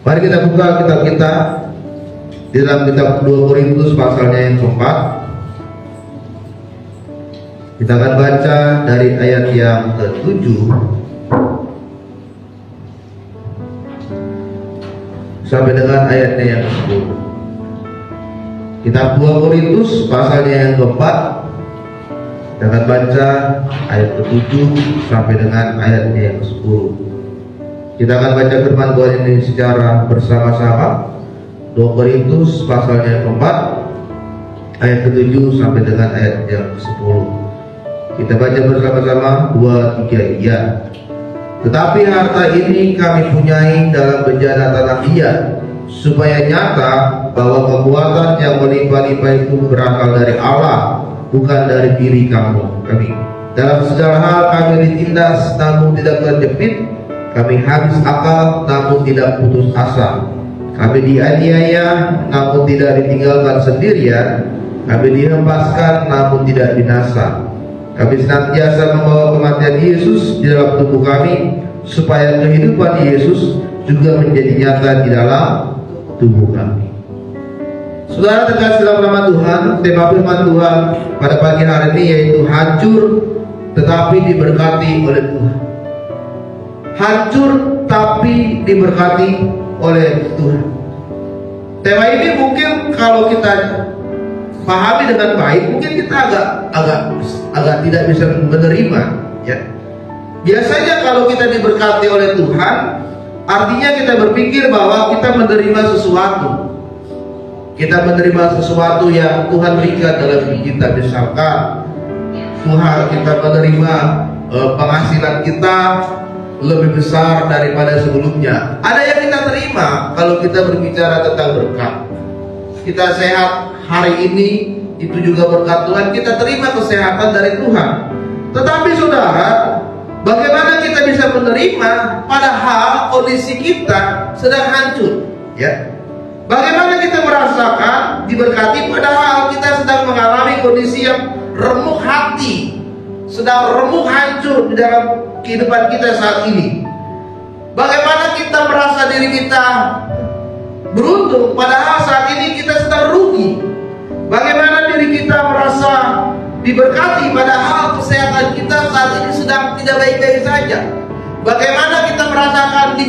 Mari kita buka kitab kita di dalam kitab 2 Korintus pasalnya yang keempat. Kita akan baca dari ayat yang ke-7 sampai dengan ayatnya yang ke-10. Kitab 2 Korintus pasalnya yang keempat. Kita akan baca ayat ke-7 sampai dengan ayatnya yang ke-10. Kita akan baca firman Tuhan ini secara bersama-sama. 2 Korintus pasalnya yang keempat, ayat ke-7 sampai dengan ayat yang ke-10. Kita baca bersama-sama 2, 3, ya. Tetapi harta ini kami punyai dalam bejana tanah liat, supaya nyata bahwa kekuatan yang melimpah-limpah itu berasal dari Allah, bukan dari diri kami. Dalam segala hal kami ditindas namun tidak terjepit, kami habis akal namun tidak putus asa, kami dianiaya namun tidak ditinggalkan sendirian, kami dihempaskan namun tidak binasa. Kami senantiasa membawa kematian Yesus di dalam tubuh kami, supaya kehidupan Yesus juga menjadi nyata di dalam tubuh kami. Saudara terkasih dalam nama Tuhan, tema firman Tuhan pada pagi hari ini yaitu hancur tetapi diberkati oleh Tuhan. Hancur tapi diberkati oleh Tuhan. Tema ini mungkin kalau kita pahami dengan baik, mungkin kita agak tidak bisa menerima, ya. Biasanya kalau kita diberkati oleh Tuhan, artinya kita berpikir bahwa kita menerima sesuatu. Kita menerima sesuatu yang Tuhan berikan dalam hidup kita. Misalkan Tuhan, kita menerima penghasilan kita lebih besar daripada sebelumnya. Ada yang kita terima kalau kita berbicara tentang berkat. Kita sehat hari ini, itu juga berkat Tuhan. Kita terima kesehatan dari Tuhan. Tetapi saudara, bagaimana kita bisa menerima padahal kondisi kita sedang hancur, ya? Bagaimana kita merasakan diberkati padahal kita sedang mengalami kondisi yang remuk hati, sedang remuk hancur di dalam kehidupan kita saat ini? Bagaimana kita merasa diri kita beruntung padahal saat ini kita sedang rugi? Bagaimana diri kita merasa diberkati padahal kesehatan kita saat ini sedang tidak baik-baik saja? Bagaimana kita merasakan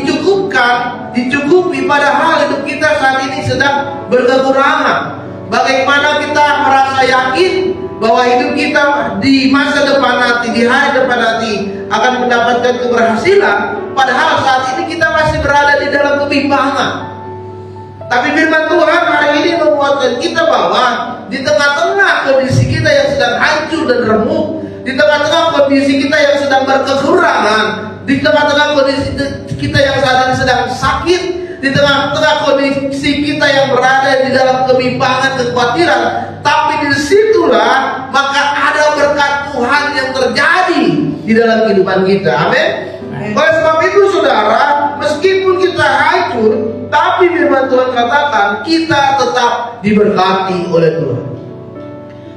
dicukupi padahal hidup kita saat ini sedang berkekurangan? Bagaimana kita merasa yakin bahwa hidup kita di masa depan nanti, di hari depan nanti akan mendapatkan keberhasilan, padahal saat ini kita masih berada di dalam kebimbangan. Tapi firman Tuhan hari ini menguatkan kita bahwa di tengah-tengah kondisi kita yang sedang hancur dan remuk, di tengah-tengah kondisi kita yang sedang berkekurangan, di tengah-tengah kondisi kita yang saat ini sedang sakit, di tengah-tengah kondisi kita yang berada di dalam kebimbangan, kekhawatiran, tapi disitulah maka ada berkat Tuhan yang terjadi di dalam kehidupan kita. Amin. Oleh sebab itu saudara, meskipun kita hancur, tapi firman Tuhan katakan kita tetap diberkati oleh Tuhan.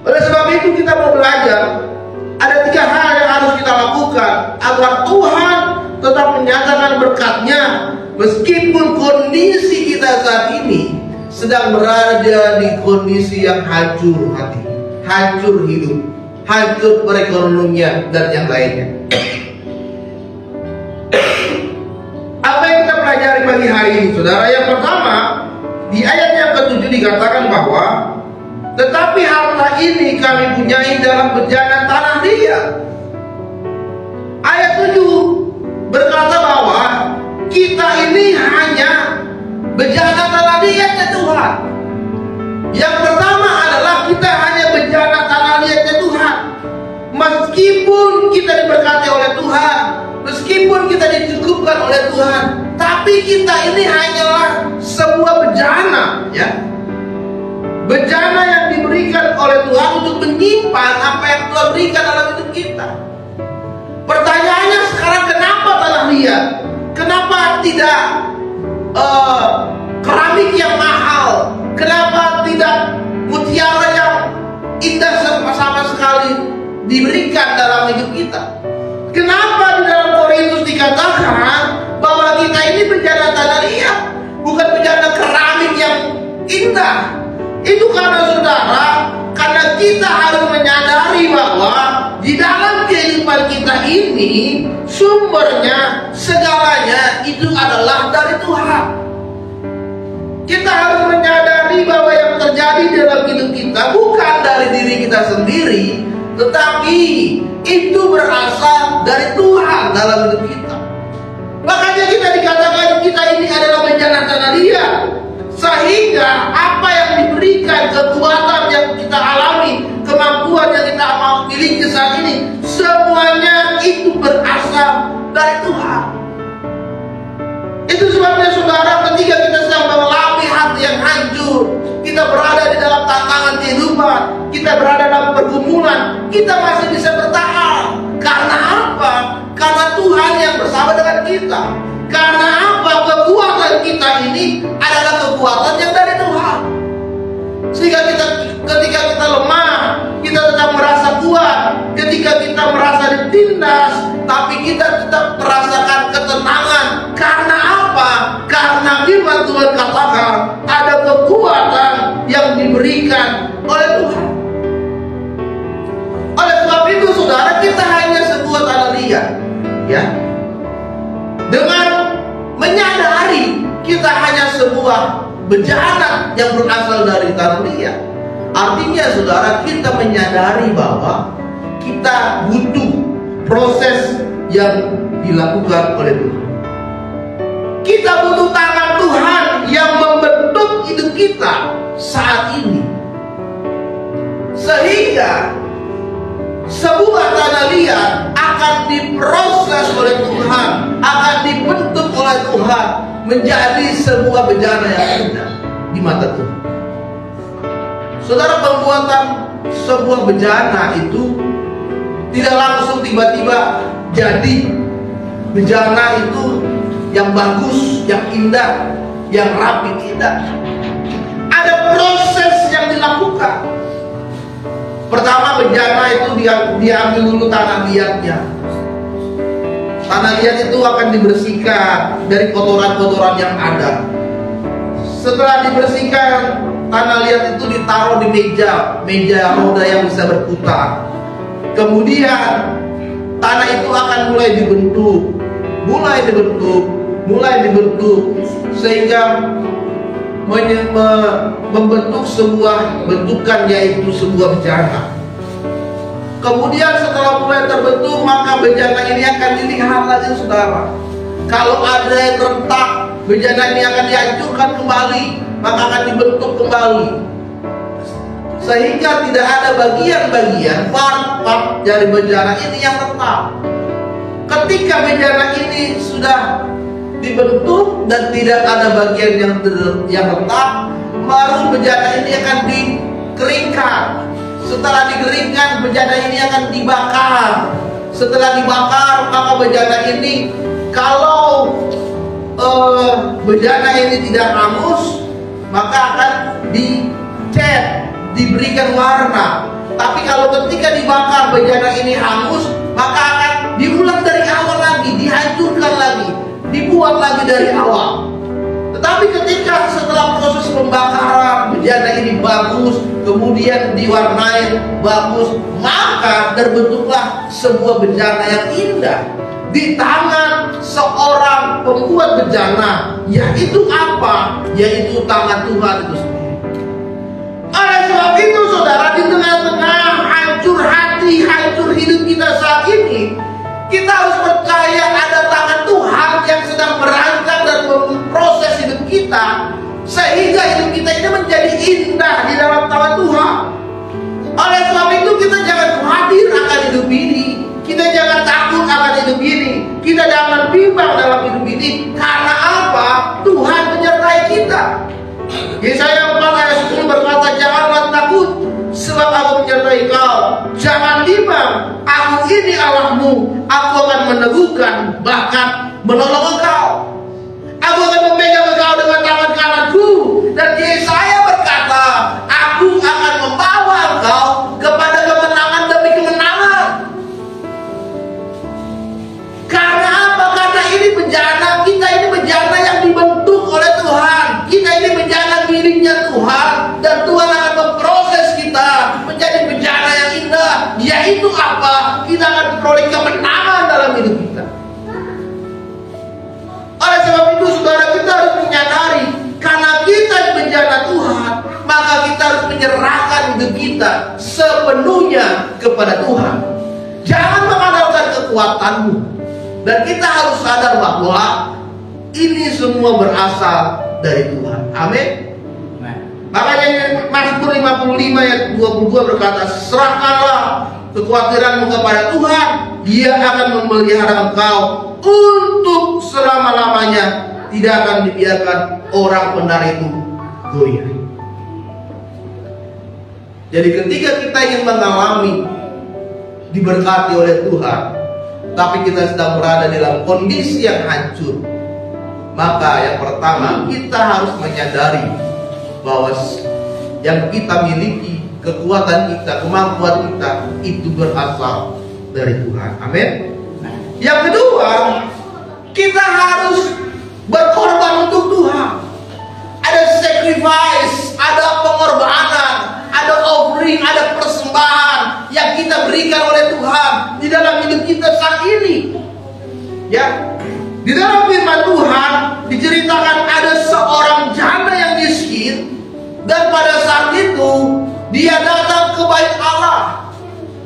Oleh sebab itu kita mau belajar, ada 3 hal yang harus kita lakukan agar Tuhan tetap menyatakan berkat-Nya meskipun kondisi kita saat ini sedang berada di kondisi yang hancur hati, hancur hidup, hancur perekonomian dan yang lainnya. Apa yang kita pelajari pagi hari ini, saudara? Yang pertama, di ayat yang ke-7 dikatakan bahwa tetapi harta ini kami punyai dalam bejana tanah liat. Ayat 7 berkata bahwa kita ini hanya bejana tanah liat ya Tuhan. Yang pertama adalah kita hanya bejana tanah liat ya Tuhan. Meskipun kita diberkati oleh Tuhan, meskipun kita dicukupkan oleh Tuhan, tapi kita ini hanyalah sebuah bejana, ya. Bejana yang diberikan oleh Tuhan untuk menyimpan apa yang Tuhan berikan dalam hidup kita. Pertanyaannya sekarang, kenapa tanah liat? Kenapa tidak keramik yang mahal? Kenapa tidak mutiara yang indah sama sekali diberikan dalam hidup kita? Kenapa di dalam Korintus dikatakan bahwa kita ini bejana tanah liat? indah. Itu karena saudara, karena kita harus menyadari bahwa di dalam kehidupan kita ini sumbernya, segalanya itu adalah dari Tuhan. Kita harus menyadari bahwa yang terjadi dalam hidup kita bukan dari diri kita sendiri, tetapi itu berasal dari Tuhan dalam hidup kita. Makanya kita dikatakan kita ini adalah bejana tanah liat, sehingga apa yang diberikan, kekuatan yang kita alami, kemampuan yang kita miliki saat ini, semuanya itu berasal dari Tuhan. Itu sebabnya saudara, ketika kita sedang mengalami hati yang hancur, kita berada di dalam tantangan kehidupan, kita berada dalam pergumulan, kita masih bisa bertahan. Karena apa? Karena Tuhan yang bersama dengan kita. Karena apa? Kekuatan kita ini adalah kekuatan yang dari Tuhan. Sehingga ketika kita lemah, kita tetap merasa kuat. Ketika kita merasa ditindas, tapi kita tetap merasakan ketenangan. Karena apa? Karena firman Tuhan katakan ada kekuatan yang diberikan oleh Tuhan. Oleh sebab itu saudara, kita hanya sebuah tanah liat, ya. Dengan menyadari kita hanya sebuah bejana yang berasal dari tanah liat, artinya saudara, kita menyadari bahwa kita butuh proses yang dilakukan oleh Tuhan. Kita butuh tangan Tuhan yang membentuk hidup kita saat ini, sehingga sebuah tanah liat akan diproses oleh Tuhan, akan dibentuk oleh Tuhan menjadi sebuah bejana yang indah di mata Tuhan. Saudara, pembuatan sebuah bejana itu tidak langsung tiba-tiba jadi. Bejana itu yang bagus, yang indah, yang rapi, tidak. Ada proses yang dilakukan. Pertama, bejana itu diambil dulu tanah liatnya. Tanah liat itu akan dibersihkan dari kotoran-kotoran yang ada. Setelah dibersihkan, tanah liat itu ditaruh di meja roda yang bisa berputar. Kemudian tanah itu akan mulai dibentuk sehingga membentuk sebuah bentukan, yaitu sebuah bejana. Kemudian setelah mulai terbentuk, maka bejana ini akan dilihat lagi saudara. Kalau ada yang retak, bejana ini akan dihancurkan kembali, maka akan dibentuk kembali, sehingga tidak ada bagian-bagian part-part dari bejana ini yang retak. Ketika bejana ini sudah dibentuk dan tidak ada bagian yang retak, baru bejana ini akan dikeringkan. Setelah dikeringkan, bejana ini akan dibakar. Setelah dibakar, maka bejana ini, kalau bejana ini tidak hangus, maka akan dicat, diberikan warna. Tapi kalau ketika dibakar bejana ini hangus, maka akan diulang dari awal lagi, dihancurkan lagi, dibuat lagi dari awal. Tetapi ketika setelah proses pembakaran bejana ini bagus, kemudian diwarnai bagus, maka terbentuklah sebuah bejana yang indah di tangan seorang pembuat bejana. Yaitu apa? Yaitu tangan Tuhan itu sendiri. Oleh sebab itu saudara, di tengah-tengah hancur hati, hancur hidup kita saat ini, kita harus percaya ada tangan Tuhan yang sedang merancang dan memproses hidup kita, sehingga hidup kita ini menjadi indah di dalam tangan Tuhan. Oleh sebab itu kita jangan khawatir akan hidup ini, kita jangan takut akan hidup ini, kita jangan bimbang dalam hidup ini. Karena apa? Tuhan menyertai kita. Yesaya 4 ayat 10 berkata, janganlah takut, sebab aku menyertai kau. Jangan bimbang, aku ini Allahmu. Aku akan meneguhkan, bahkan menolong engkau. Aku akan memegang engkau dengan tangan kananku. Dan Yesaya berkata, aku akan membawa engkau kepada kemenangan demi kemenangan. Karena apa? Karena ini bejana, kita ini bejana yang dibentuk oleh Tuhan. Kita ini bejana miliknya Tuhan. kepada Tuhan. Jangan mengandalkan kekuatanmu. Dan kita harus sadar bahwa ini semua berasal dari Tuhan. Amin. Makanya Mazmur 55 ayat 22 berkata, serahkanlah kekhawatiranmu kepada Tuhan, Dia akan memelihara engkau untuk selama-lamanya, tidak akan dibiarkan orang benar itu goyah. Jadi ketika kita ingin mengalami diberkati oleh Tuhan, tapi kita sedang berada dalam kondisi yang hancur, maka yang pertama kita harus menyadari bahwa yang kita miliki, kekuatan kita, kemampuan kita, itu berasal dari Tuhan. Amin. Yang kedua, kita harus berkorban untuk Tuhan. Ada sacrifice, ada pengorbanan, ada offering, ada persembahan yang kita berikan oleh Tuhan di dalam hidup kita saat ini. Ya, di dalam firman Tuhan diceritakan ada seorang janda yang miskin, dan pada saat itu dia datang ke bait Allah.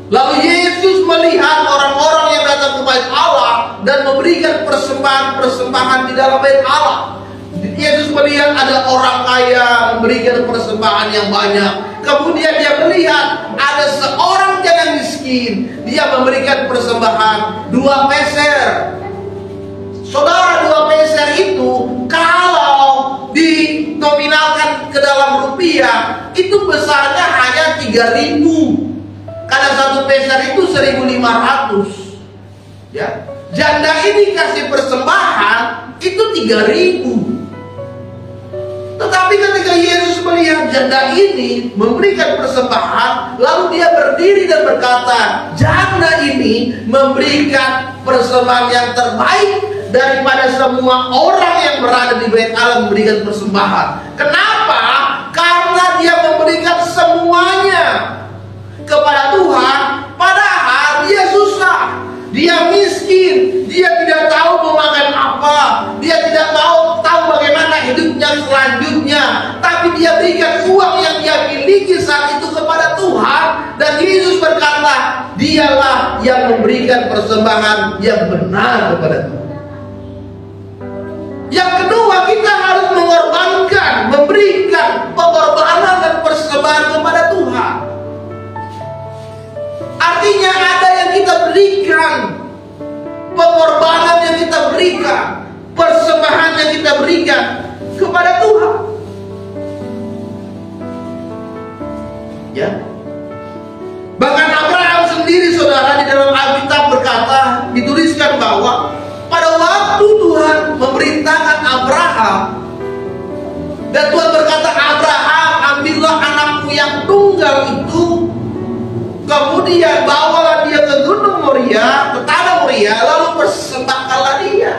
Lalu Yesus melihat orang-orang yang datang ke bait Allah dan memberikan persembahan-persembahan di dalam bait Allah. Yesus melihat ada orang kaya memberikan persembahan yang banyak. Kemudian dia melihat ada seorang janda miskin, dia memberikan persembahan 2 peser. Saudara, 2 peser itu kalau dinominalkan ke dalam rupiah, itu besarnya hanya 3.000. Karena 1 peser itu 1.500. Ya, janda ini kasih persembahan itu 3.000. Tetapi ketika Yesus melihat janda ini memberikan persembahan, lalu dia berdiri dan berkata, janda ini memberikan persembahan yang terbaik daripada semua orang yang berada di bait Allah memberikan persembahan. Kenapa? Karena dia memberikan semuanya kepada Tuhan, padahal dia susah, dia miskin, dia tidak tahu mau makan apa, dia tidak tahu bagaimana hidupnya selanjutnya, tapi dia berikan uang yang dia miliki saat itu kepada Tuhan, dan Yesus berkata, dialah yang memberikan persembahan yang benar kepada Tuhan. Yang kedua, kita harus mengorbankan, memberikan pengorbanan dan persembahan kepada Tuhan. Artinya ada yang kita berikan, pengorbanan yang kita berikan, persembahan yang kita berikan kepada Tuhan. Ya. Bahkan Abraham sendiri, saudara, di dalam Alkitab berkata, dituliskan bahwa pada waktu Tuhan memerintahkan Abraham, dan Tuhan berkata, Abraham, ambillah anakmu yang tunggal itu, kemudian bawalah dia ke Gunung Moria, ke tanah Moria, lalu persembahkanlah dia.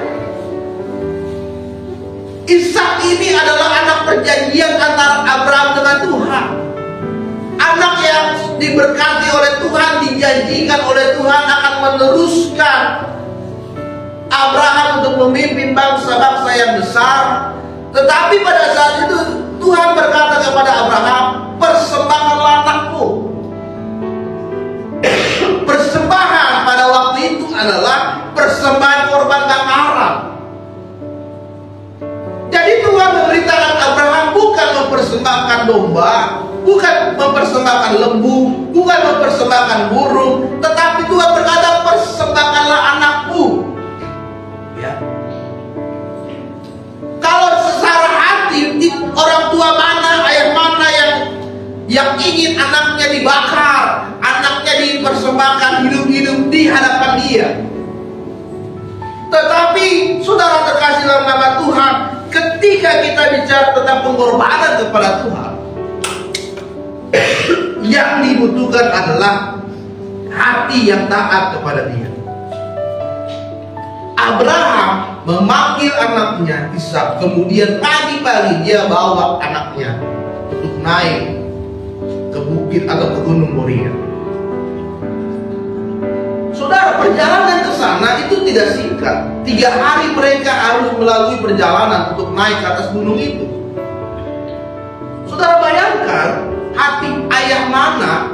Ishak ini adalah anak perjanjian antara Abraham dengan Tuhan. Anak yang diberkati oleh Tuhan, dijanjikan oleh Tuhan akan meneruskan Abraham untuk memimpin bangsa-bangsa yang besar. Tetapi pada saat itu Tuhan berkata kepada Abraham, persembahkanlah anakmu. Persembahan pada waktu itu adalah persembahan korban bakaran. Jadi Tuhan memerintahkan Abraham bukan mempersembahkan domba, bukan mempersembahkan lembu, bukan mempersembahkan burung, tetapi Tuhan berkata, persembahkanlah anakmu. Ya. Kalau secara hati, orang tua mana, ayah mana yang ingin anaknya dibakar, anaknya dipersembahkan hidup-hidup di hadapan dia. Tetapi saudara terkasih dalam nama Tuhan, ketika kita bicara tentang pengorbanan kepada Tuhan, yang dibutuhkan adalah hati yang taat kepada Dia. Abraham memanggil anaknya Ishak, kemudian pagi-pagi dia bawa anaknya untuk naik ke bukit atau ke Gunung Moria. Saudara, perjalanan ke sana itu tidak singkat. 3 hari mereka harus melalui perjalanan untuk naik ke atas gunung itu. Saudara bayangkan, hati ayah mana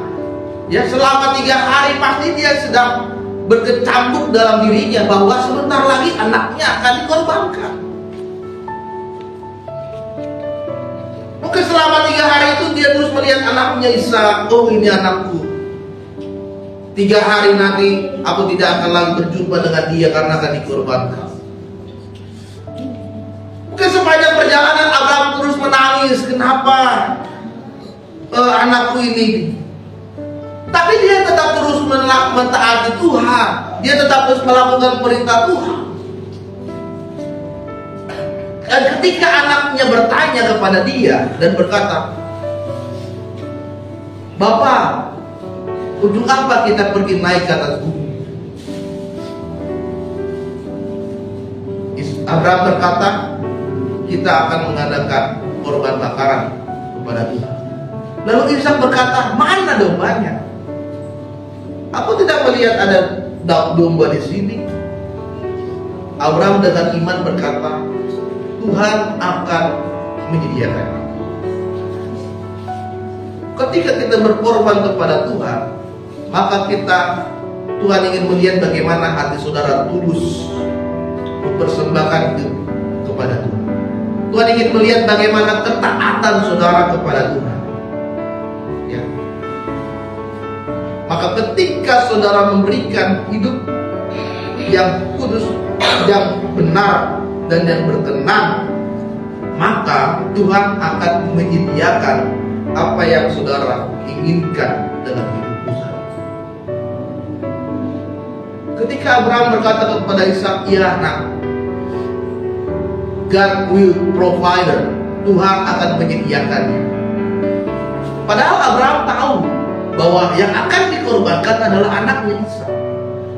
Ya, selama 3 hari pasti dia sedang berkecambuk dalam dirinya bahwa sebentar lagi anaknya akan dikorbankan. Mungkin selama 3 hari itu dia terus melihat anaknya Ishak. Oh, ini anakku. 3 hari nanti aku tidak akan lagi berjumpa dengan dia karena akan dikorbankan. Mungkin sepanjang perjalanan Abraham terus menangis. Kenapa anakku ini? Tapi dia tetap terus mentaati Tuhan. Dia tetap terus melakukan perintah Tuhan. Dan ketika anaknya bertanya kepada dia dan berkata, "Bapak, untuk apa kita pergi naik ke atas bumi?" Abraham berkata, "Kita akan mengadakan korban bakaran kepada Tuhan." Lalu Ishak berkata, "Mana dombanya? Aku tidak melihat ada domba di sini." Abraham dengan iman berkata, "Tuhan akan menyediakan." Ketika kita berkorban kepada Tuhan, maka Tuhan ingin melihat bagaimana hati saudara tulus mempersembahkan kepada Tuhan. Tuhan ingin melihat bagaimana ketaatan saudara kepada Tuhan. Ya. Maka ketika saudara memberikan hidup yang kudus, yang benar, dan yang berkenan, maka Tuhan akan menyediakan apa yang saudara inginkan dalam hidup saudara. Ketika Abraham berkata kepada Ishak, "Ya nak, God will provide." Tuhan akan menyediakannya. Padahal Abraham tahu bahwa yang akan dikorbankan adalah anaknya Ishak.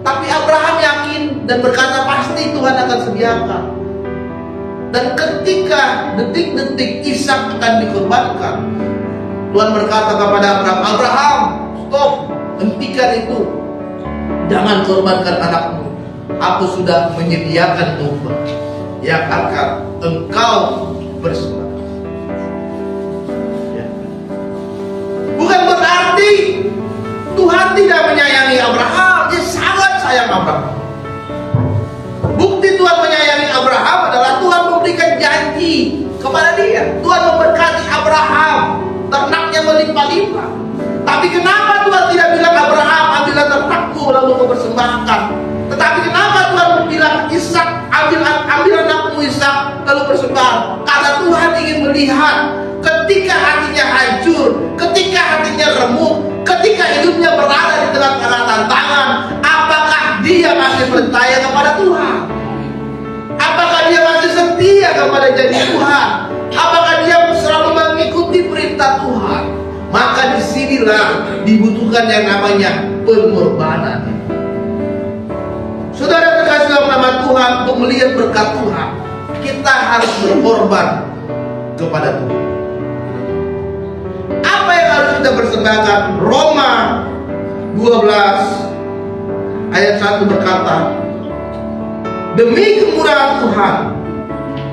Tapi Abraham yakin dan berkata pasti Tuhan akan sediakan. Dan ketika detik-detik Ishak akan dikorbankan, Tuhan berkata kepada Abraham, "Abraham, stop, hentikan itu. Jangan korbankan anakmu. Aku sudah menyediakan domba yang akan engkau persembahkan." Ya. Bukan berarti Tuhan tidak menyayangi Abraham. Dia sangat sayang Abraham. Bukti Tuhan menyayangi Abraham adalah Tuhan memberikan janji kepada dia. Tuhan memberkati Abraham, ternaknya melimpah-limpah. Tapi kenapa Tuhan tidak bilang, "Abraham, ambillah ternakku lalu kau persembahkan"? Tetapi kenapa Tuhan bilang, "Ishak, ambil anakmu Ishak lalu persembahkan"? Karena Tuhan ingin melihat ketika hatinya hancur, ketika hatinya remuk, ketika hidupnya berada di tengah-tengah tantangan, apakah dia masih percaya kepada Tuhan? Apakah dia masih setia kepada janji Tuhan? Apakah dia selalu mengikuti perintah Tuhan? Maka disinilah dibutuhkan yang namanya pengorbanan. Saudara terkasih dalam nama Tuhan, untuk melihat berkat Tuhan, kita harus berkorban kepada Tuhan. Apa yang harus kita persembahkan? Roma 12 ayat 1 berkata, "Demi kemurahan Tuhan,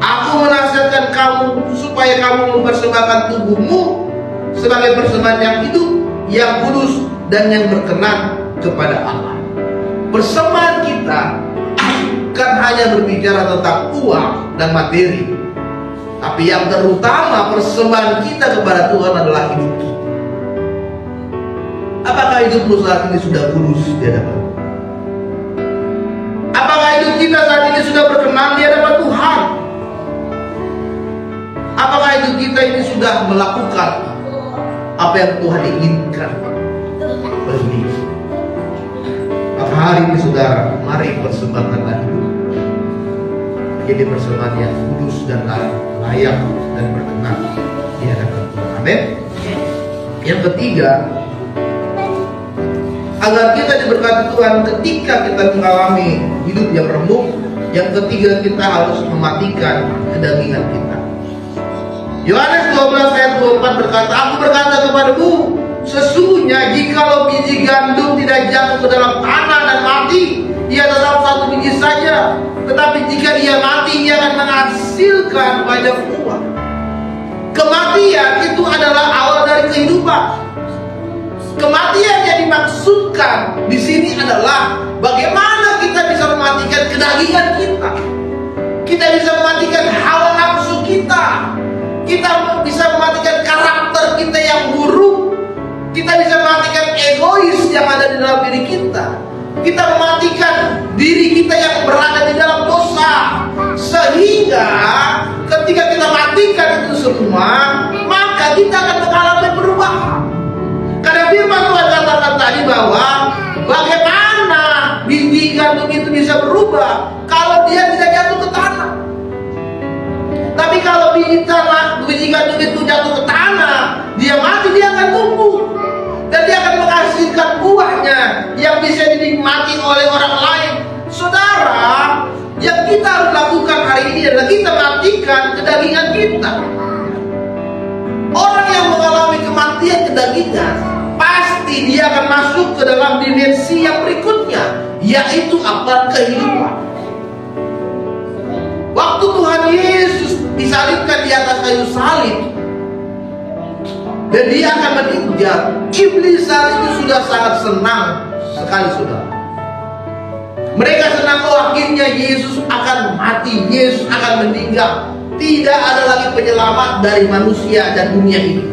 aku menasihatkan kamu supaya kamu mempersembahkan tubuhmu sebagai persembahan yang hidup, yang kudus, dan yang berkenan kepada Allah." Persembahan kita bukan hanya berbicara tentang uang dan materi, tapi yang terutama persembahan kita kepada Tuhan adalah hidup kita. Apakah hidupmu saat ini sudah kudus di hadapan Tuhan? Apakah hidup kita saat ini sudah berkenan di hadapan Tuhan? Apakah hidup kita ini sudah melakukan apa yang Tuhan inginkan bagi kita? Maka hari ini saudara, mari persembahkanlah hidup menjadi persembahan yang kudus dan layak dan berkenan di hadapan Tuhan. Amin. Yang ketiga, agar kita diberkati Tuhan ketika kita mengalami hidup yang remuk, yang ketiga kita harus mematikan kedagingan kita. Yohanes 12 ayat 24 berkata, "Aku berkata kepadamu, sesungguhnya jikalau biji gandum tidak jatuh ke dalam tanah dan mati, ia tetap satu biji saja. Tetapi jika ia mati, ia akan menghasilkan banyak buah." Kematian itu adalah awal dari kehidupan. Kematian yang dimaksudkan di sini adalah bagaimana kita bisa mematikan kedagingan kita. Kita bisa mematikan hawa nafsu kita. Kita bisa mematikan karakter kita yang buruk. Kita bisa mematikan egois yang ada di dalam diri kita. Kita mematikan diri kita yang berada di dalam dosa. Sehingga ketika kita matikan itu semua, maka kita akan mengalami perubahan. Karena firman Tuhan katakan tadi bahwa bagaimana biji gandum itu bisa berubah kalau dia tidak jatuh ke tanah. Tapi kalau biji gandum itu jatuh ke tanah, dia mati, dia akan tumbuh. Dan dia akan menghasilkan buahnya yang bisa dinikmati oleh orang lain. Saudara, yang kita harus lakukan hari ini adalah kita matikan kedagingan kita. Orang yang mengalami kematian kedagingan, pasti dia akan masuk ke dalam dimensi yang berikutnya, yaitu apa? Kehidupan. Waktu Tuhan Yesus disalibkan di atas kayu salib dan dia akan meninggal, iblis saat itu sudah sangat senang sekali, saudara. Mereka senang, oh akhirnya Yesus akan mati, Yesus akan meninggal. Tidak ada lagi penyelamat dari manusia dan dunia ini.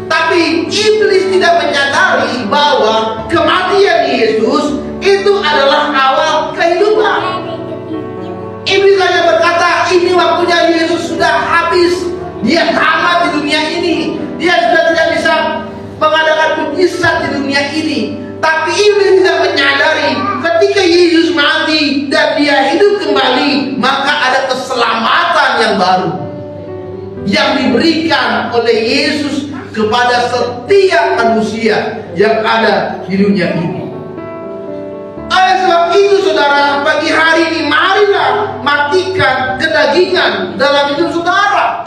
Tapi iblis tidak menyadari bahwa kematian Yesus itu adalah awal kehidupan. Iblis hanya berkata, ini waktunya Yesus sudah habis. Dia tamat di dunia ini. Dia sudah tidak bisa mengadakan mujizat di dunia ini. Tapi iblis tidak menyadari ketika Yesus mati dan dia hidup kembali, maka ada keselamatan yang baru yang diberikan oleh Yesus kepada setiap manusia yang ada di dunia ini. Oleh sebab itu, saudara, pagi hari ini marilah matikan kedagingan dalam hidup saudara.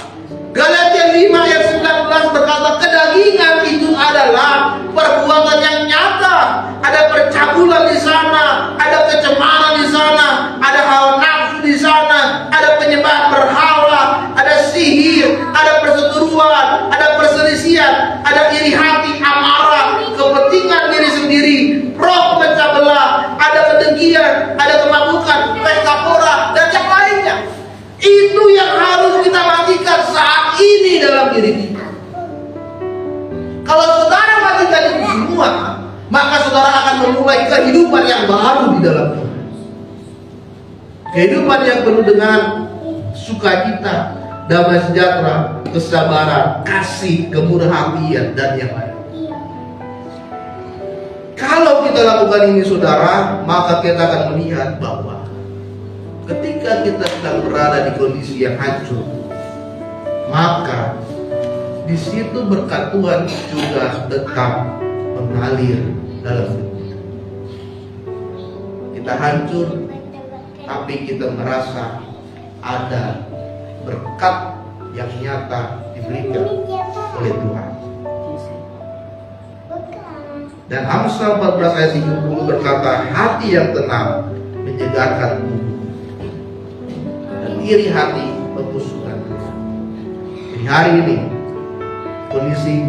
Galatia 5 ayat 19 berkata, kedagingan itu adalah perbuatan yang nyata. Ada percabulan di sana, ada kecemaran di sana, ada hawa nafsu di sana, ada penyembah berhala, ada sihir, ada perseteruan, ada perselisihan, ada iri hati, amarah, kepentingan diri sendiri, roh pecah belah, ada kedengkian, ada kemabukan, pesta pora, dan yang lainnya. Itu yang harus kita matikan saat ini dalam diri kita. Kalau saudara matikan itu semua, maka saudara akan memulai kehidupan yang baru di dalam Tuhan. Kehidupan yang penuh dengan sukacita, damai sejahtera, kesabaran, kasih, kemurahan hatian, dan yang lain. Kalau kita lakukan ini, saudara, maka kita akan melihat bahwa ketika kita sedang berada di kondisi yang hancur, maka di situ berkat Tuhan juga tetap mengalir dalam hidup kita. Kita hancur, tapi kita merasa ada berkat yang nyata diberikan oleh Tuhan. Dan Amsal 14 ayat 30 berkata, hati yang tenang menyegarkan tubuh, dan iri hati membusukkan tubuh. Di hari ini, kondisi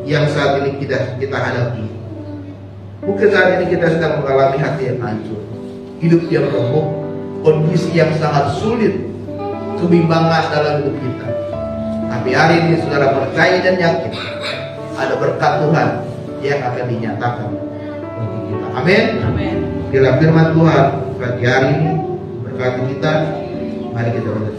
yang saat ini kita hadapi, mungkin saat ini kita sedang mengalami hati yang hancur, hidup yang remuk, kondisi yang sangat sulit, kebimbangan dalam hidup kita. Tapi hari ini saudara percaya dan yakin ada berkat Tuhan yang akan dinyatakan bagi kita. Amin. Amin. Bila firman Tuhan pagi hari ini berkati kita, mari kita berdoa.